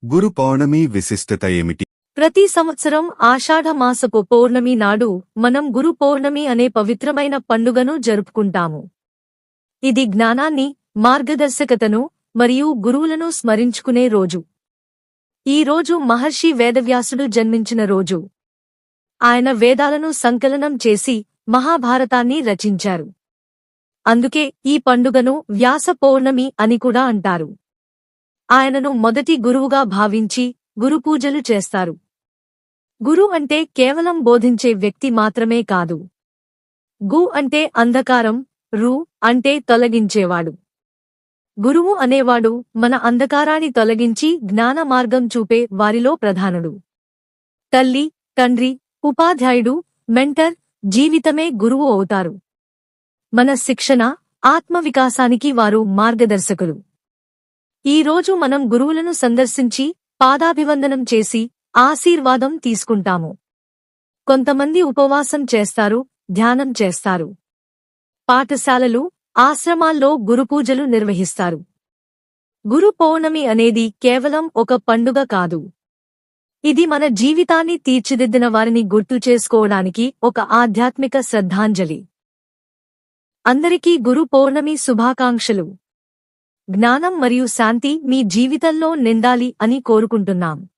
గురు పౌర్ణమి విశిష్టత ఏమిటి? ప్రతి సంవత్సరం ఆషాఢ మాసపు పౌర్ణమి నాడు మనం గురు పౌర్ణమి అనే పవిత్రమైన పండుగను జరుపుకుంటాము. ఇది జ్ఞానాన్ని, మార్గదర్శకతను మరియు గురువులను స్మరించుకునే రోజు. ఈ రోజు మహర్షి వేదవ్యాసుడు జన్మించిన రోజు. ఆయన వేదాలను సంకలనం చేసి మహాభారతాన్ని రచించారు. అందుకే ఈ పండుగను వ్యాస పౌర్ణమి అని కూడా అంటారు. ఆయనను మొదటి గురువుగా భావించి గురుపూజలు చేస్తారు. గురు అంటే కేవలం బోధించే వ్యక్తి మాత్రమే కాదు. గు అంటే అంధకారం, రు అంటే తొలగించేవాడు. గురువు అనేవాడు మన అంధకారాన్ని తొలగించి జ్ఞాన మార్గం చూపే వారిలో ప్రధానుడు. తల్లి, తండ్రి, ఉపాధ్యాయుడు, మెంటర్, జీవితమే గురువు అవుతారు. మన శిక్షణ, ఆత్మవికాసానికి వారు మార్గదర్శకులు. ఈ రోజు మనం గురువులను సందర్శించి పాదాభివందనం చేసి ఆశీర్వాదం తీసుకుంటాము. కొంతమంది ఉపవాసం చేస్తారు, ధ్యానం చేస్తారు. పాఠశాలలు, ఆశ్రమాల్లో గురుపూజలు నిర్వహిస్తారు. గురు పౌర్ణమి అనేది కేవలం ఒక పండుగ కాదు. ఇది మన జీవితాన్ని తీర్చిదిద్దిన వారిని గుర్తు చేసుకోవడానికి ఒక ఆధ్యాత్మిక శ్రద్ధాంజలి. అందరికీ గురు పౌర్ణమి శుభాకాంక్షలు. జ్ఞానం మరియు శాంతి మీ జీవితంలో నిండాలి అని కోరుకుంటున్నాం.